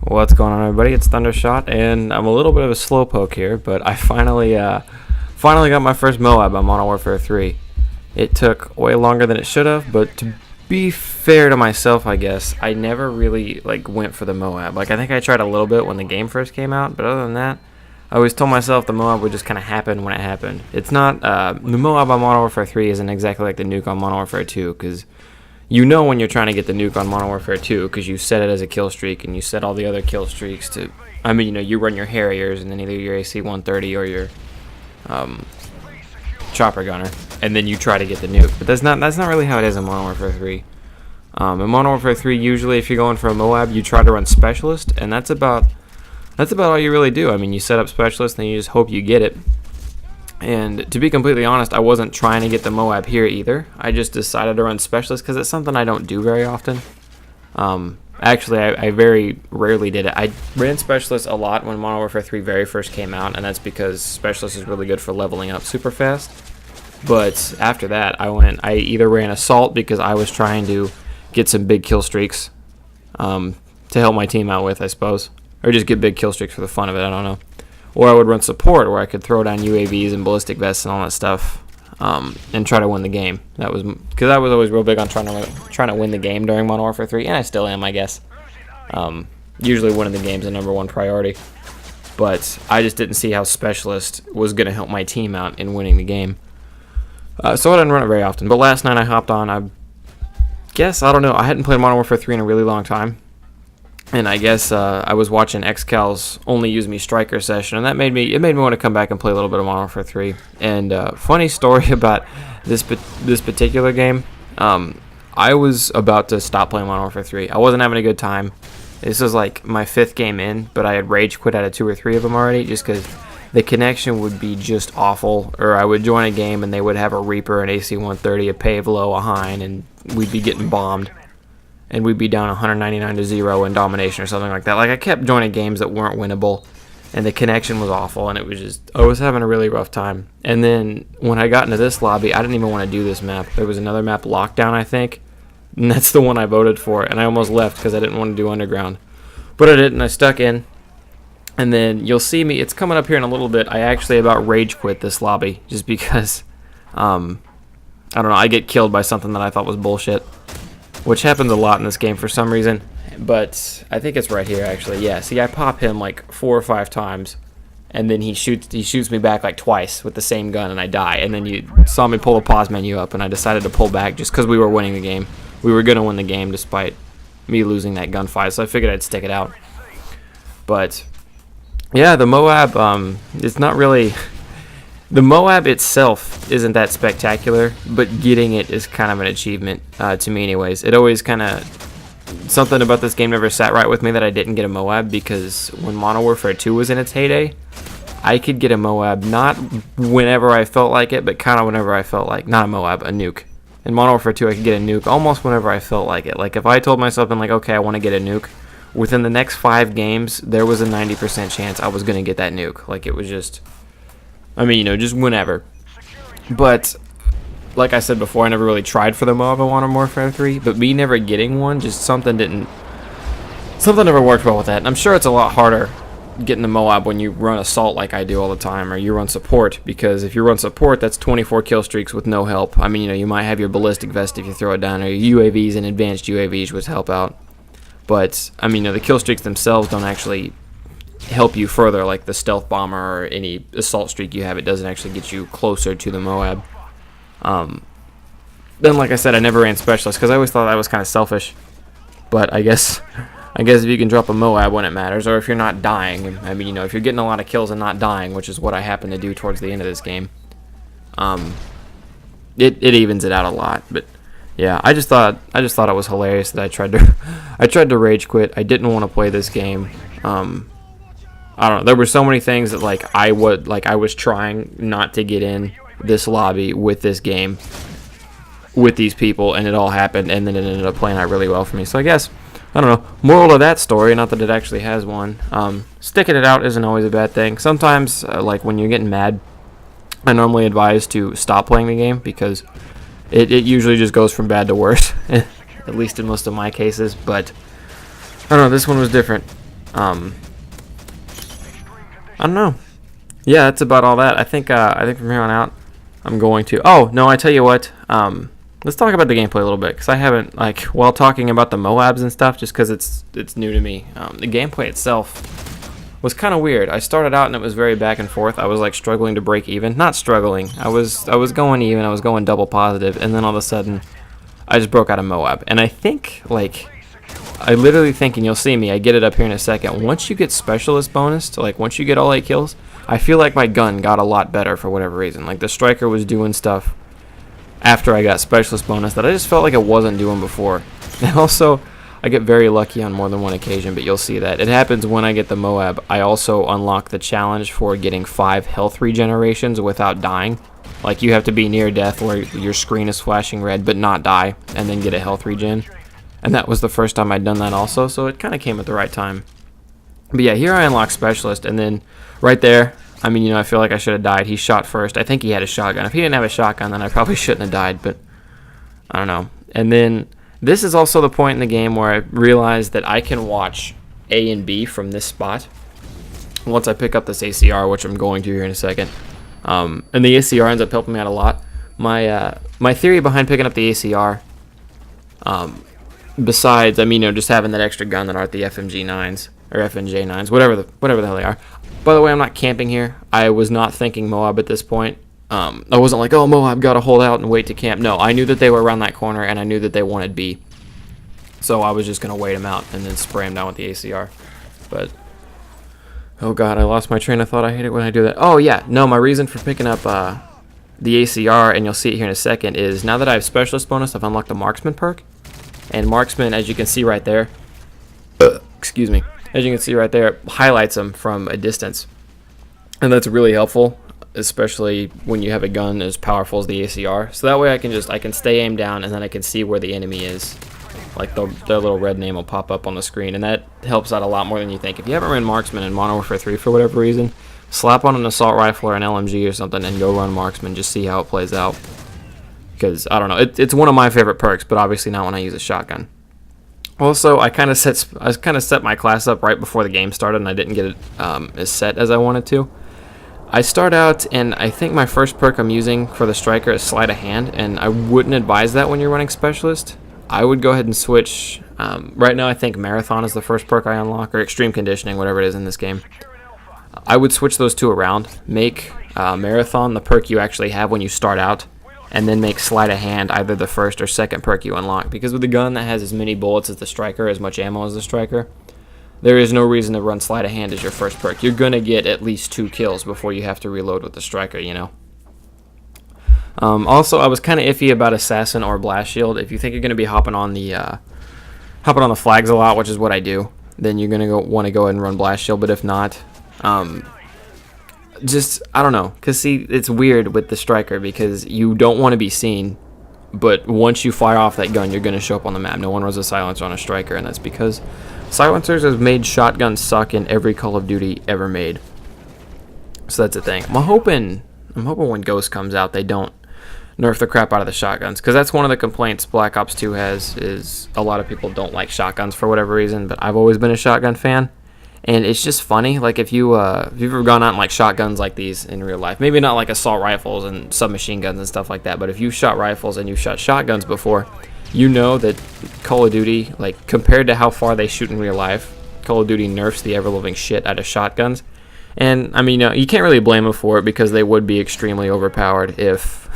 What's going on, everybody? It's Thundershot, and I'm a little bit of a slowpoke here, but I finally got my first MOAB on Modern Warfare 3. It took way longer than it should have, but to be fair to myself, I guess, I never really went for the MOAB. I think I tried a little bit when the game first came out, but other than that, I always told myself the MOAB would just kind of happen when it happened. It's not the MOAB on Modern Warfare 3 isn't exactly like the nuke on Modern Warfare 2, because you know when you're trying to get the nuke on Modern Warfare 2 because you set it as a kill streak and you set all the other kill streaks to, you run your Harriers and then either your AC-130 or your chopper gunner, and then you try to get the nuke. But that's not really how it is in Modern Warfare 3. In Modern Warfare 3, usually if you're going for a MOAB, you try to run Specialist, and that's about all you really do. You set up Specialist and you just hope you get it. And to be completely honest, I wasn't trying to get the MOAB here either. I just decided to run Specialist because it's something I don't do very often. Actually, I very rarely did it. I ran Specialist a lot when Modern Warfare 3 very first came out, and that's because Specialist is really good for leveling up super fast. But after that, I either ran Assault because I was trying to get some big kill streaks to help my team out with, I suppose. Or just get big kill streaks for the fun of it, I don't know. Or I would run Support, where I could throw down UAVs and ballistic vests and all that stuff, and try to win the game. That was because I was always real big on trying to win the game during Modern Warfare 3, and I still am, I guess. Usually winning the game is the #1 priority, but I just didn't see how Specialist was going to help my team out in winning the game. So I didn't run it very often. But last night I hopped on. I don't know. I hadn't played Modern Warfare 3 in a really long time. And I guess I was watching XCal's Only Use Me Striker session, and that made me want to come back and play a little bit of Modern Warfare 3. And funny story about this particular game, I was about to stop playing Modern Warfare 3. I wasn't having a good time. This was like my 5th game in, but I had rage quit out of 2 or 3 of them already, just because the connection would be just awful. Or I would join a game and they would have a Reaper, an AC-130, a Pavlo, a Hein, and we'd be getting bombed. And we'd be down 199-0 in domination or something like that. I kept joining games that weren't winnable, and the connection was awful, and I was having a really rough time. And then when I got into this lobby, I didn't even want to do this map. There was another map, Lockdown, I think, and that's the one I voted for, and I almost left because I didn't want to do Underground. But I didn't, I stuck in. And then you'll see me, it's coming up here in a little bit, I actually about rage quit this lobby, just because, I don't know, I get killed by something that I thought was bullshit. Which happens a lot in this game for some reason, but I think it's right here actually. Yeah, see, I pop him 4 or 5 times, and then he shoots me back twice with the same gun, and I die. And then you saw me pull the pause menu up, and I decided to pull back just because we were winning the game. We were gonna win the game despite me losing that gunfight, so I figured I'd stick it out. But yeah, the MOAB, it's not really. The MOAB itself isn't that spectacular, but getting it is kind of an achievement to me anyways. It always kind of... Something about this game never sat right with me that I didn't get a MOAB, because when Modern Warfare 2 was in its heyday, I could get a MOAB not whenever I felt like it, but kind of whenever I felt like... Not a MOAB, a nuke. In Modern Warfare 2, I could get a nuke almost whenever I felt like it. If I told myself, okay, I want to get a nuke, within the next 5 games, there was a 90% chance I was going to get that nuke. It was just... just whenever. But, like I said before, I never really tried for the MOAB on Modern Warfare 3, but me never getting one, just something never worked well with that. And I'm sure it's a lot harder getting the MOAB when you run Assault like I do all the time, or you run Support, because if you run Support, that's 24 kill streaks with no help. You might have your ballistic vest if you throw it down, or your UAVs and advanced UAVs would help out. But, the kill streaks themselves don't actually help you further, like the stealth bomber or any assault streak you have. It doesn't actually get you closer to the MOAB. Then, like I said, I never ran Specialist because I always thought that was kind of selfish. But I guess if you can drop a MOAB when it matters, or if you're not dying, if you're getting a lot of kills and not dying, which is what I happen to do towards the end of this game, it evens it out a lot. But yeah, I just thought it was hilarious that I tried to rage quit. I didn't want to play this game. I don't know. There were so many things that I was trying not to get in this lobby with this game with these people, and it all happened, and then it ended up playing out really well for me. So I guess, I don't know, moral of that story, not that it actually has one, sticking it out isn't always a bad thing. Sometimes, when you're getting mad, I normally advise to stop playing the game, because it usually just goes from bad to worse, at least in most of my cases. But I don't know, this one was different. I don't know. Yeah, that's about all that. I think from here on out, I'm going to. Oh no, I tell you what. Let's talk about the gameplay a little bit, because I haven't, like, while talking about the MOABs and stuff, just because it's new to me. The gameplay itself was kind of weird. I started out and it was very back and forth. I was like struggling to break even. Not struggling. I was going even. I was going double positive, and then all of a sudden, I just broke out of MOAB. And I think, like, I literally think, and you'll see me, I get it up here in a second. Once you get specialist bonus, like once you get all 8 kills, I feel like my gun got a lot better for whatever reason. Like the striker was doing stuff after I got specialist bonus that I just felt like it wasn't doing before. And also, I get very lucky on more than one occasion, but you'll see that. It happens when I get the MOAB. I also unlock the challenge for getting 5 health regenerations without dying. Like you have to be near death where your screen is flashing red but not die, and then get a health regen. And that was the first time I'd done that also, so it kind of came at the right time. But yeah, here I unlock specialist, and then right there, I mean, you know, I feel like I should have died. He shot first. I think he had a shotgun. If he didn't have a shotgun, then I probably shouldn't have died, but I don't know. And then this is also the point in the game where I realized that I can watch A and B from this spot once I pick up this ACR, which I'm going to here in a second. And the ACR ends up helping me out a lot. My theory behind picking up the ACR, besides, I mean, you know, just having that extra gun that aren't the FMG9s or FNJ9s, whatever the hell they are. By the way, I'm not camping here. I was not thinking MOAB at this point. I wasn't like, oh, MOAB, gotta hold out and wait to camp. No, I knew that they were around that corner, and I knew that they wanted B. So I was just gonna wait them out and then spray them down with the ACR. But oh god, I lost my train of thought. I hate it when I do that. Oh yeah, no, my reason for picking up the ACR, and you'll see it here in a second, is now that I have specialist bonus, I've unlocked the marksman perk. And marksman, as you can see right there, excuse me, as you can see right there, it highlights them from a distance, and that's really helpful, especially when you have a gun as powerful as the ACR. So that way I can stay aimed down, and then I can see where the enemy is. Like the little red name will pop up on the screen, and that helps out a lot more than you think. If you haven't run marksman in Modern Warfare 3 for whatever reason, slap on an assault rifle or an LMG or something and go run marksman. Just see how it plays out. Because, I don't know, it's one of my favorite perks, but obviously not when I use a shotgun. Also, I kind of set my class up right before the game started, and I didn't get it as set as I wanted to. I start out, and I think my first perk I'm using for the striker is sleight of hand, and I wouldn't advise that when you're running specialist. I would go ahead and switch. Right now, I think marathon is the first perk I unlock, or extreme conditioning, whatever it is in this game. I would switch those two around. Make marathon the perk you actually have when you start out, and then make sleight of hand either the first or second perk you unlock. Because with a gun that has as many bullets as the striker, as much ammo as the striker, there is no reason to run sleight of hand as your first perk. You're going to get at least 2 kills before you have to reload with the striker, you know. Also, I was kind of iffy about assassin or blast shield. If you think you're going to be hopping on the flags a lot, which is what I do, then you're going to want to go ahead and run blast shield. But if not, just, I don't know, because see, it's weird with the striker because you don't want to be seen, but once you fire off that gun, you're going to show up on the map. No one runs a silencer on a striker, and that's because silencers have made shotguns suck in every Call of Duty ever made. So that's the thing. I'm hoping when Ghost comes out, they don't nerf the crap out of the shotguns, because that's one of the complaints Black Ops 2 has, is a lot of people don't like shotguns for whatever reason, but I've always been a shotgun fan. And it's just funny, like if you've ever gone out and like shotguns like these in real life, maybe not like assault rifles and submachine guns and stuff like that, but if you've shot rifles and you've shot shotguns before, you know that Call of Duty, like compared to how far they shoot in real life, Call of Duty nerfs the ever-living shit out of shotguns. And I mean, you can't really blame them for it, because they would be extremely overpowered if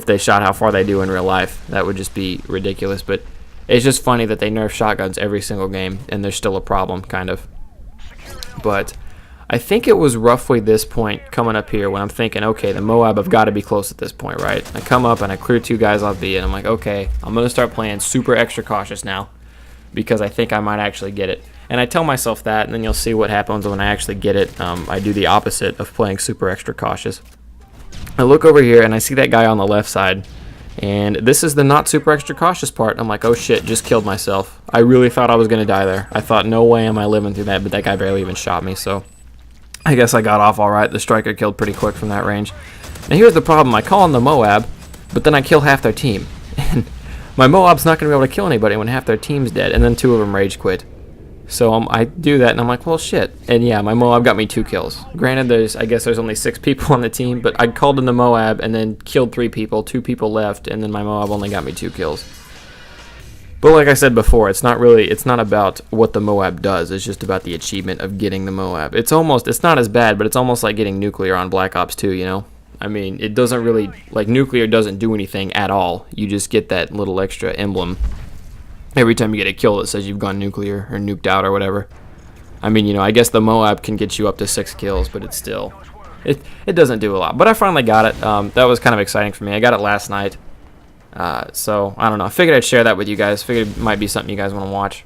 they shot how far they do in real life. That would just be ridiculous. But it's just funny that they nerf shotguns every single game, and there's still a problem, kind of. But I think it was roughly this point coming up here when I'm thinking, okay, the MOAB have got to be close at this point, right? I come up and I clear 2 guys off B, and I'm like, okay, I'm going to start playing super extra cautious now, because I think I might actually get it. And I tell myself that, and then you'll see what happens when I actually get it. I do the opposite of playing super extra cautious. I look over here, and I see that guy on the left side, and this is the not super extra cautious part. I'm like, oh shit, just killed myself. I really thought I was going to die there. I thought, no way am I living through that, but that guy barely even shot me, so I guess I got off all right. The striker killed pretty quick from that range. Now here's the problem. I call on the MOAB, but then I kill half their team. And my MOAB's not going to be able to kill anybody when half their team's dead, and then 2 of them rage quit. So I do that, and I'm like, well, shit. And yeah, my Moab got me 2 kills. Granted, I guess there's only 6 people on the team, but I called in the Moab and then killed 3 people. 2 people left, and then my Moab only got me 2 kills. But like I said before, it's not about what the Moab does. It's just about the achievement of getting the Moab. It's not as bad, but it's almost like getting nuclear on Black Ops 2, you know? I mean, it doesn't really, like, nuclear doesn't do anything at all. You just get that little extra emblem every time you get a kill that says you've gone nuclear or nuked out or whatever. I mean, you know, I guess the Moab can get you up to 6 kills, but it's still, it doesn't do a lot. But I finally got it. That was kind of exciting for me. I got it last night. So, I don't know. I figured I'd share that with you guys. Figured it might be something you guys want to watch.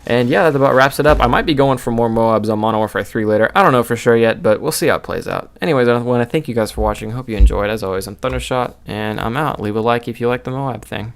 And yeah, that about wraps it up. I might be going for more Moabs on Modern Warfare 3 later. I don't know for sure yet, but we'll see how it plays out. Anyways, I want to thank you guys for watching. Hope you enjoyed. As always, I'm Thundershot, and I'm out. Leave a like if you like the Moab thing.